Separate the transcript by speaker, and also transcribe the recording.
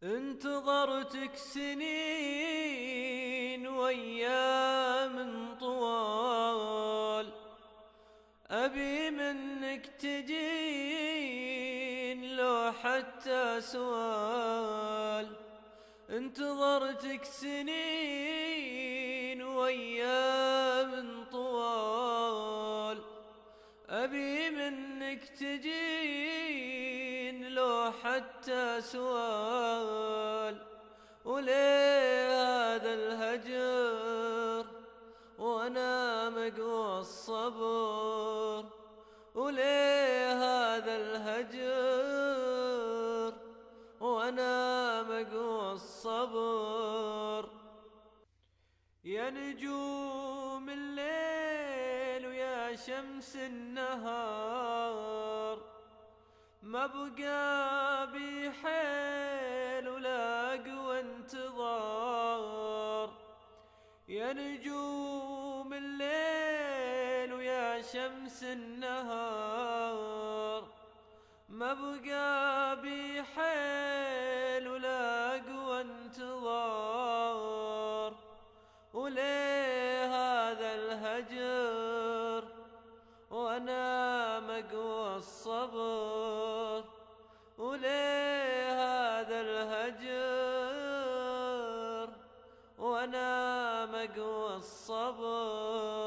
Speaker 1: انتظرتك سنين وايام طوال، ابي منك تجين لو حتى سؤال. انتظرتك سنين وايام طوال، ابي منك تجين لو حتى سؤال. وليه هذا الهجر وانا مقوى الصبر؟ وليه هذا الهجر وانا مقوى الصبر؟ يا نجوم الليل ويا شمس النهار، ما بقى بي حيل ولا قوى انتظار. يا نجوم الليل ويا شمس النهار، ما بقى بي حيل ولا قوى انتظار. وليه هذا الهجر وانا مقوى الصبر؟ وليه هذا الهجر وانا مقوى الصبر؟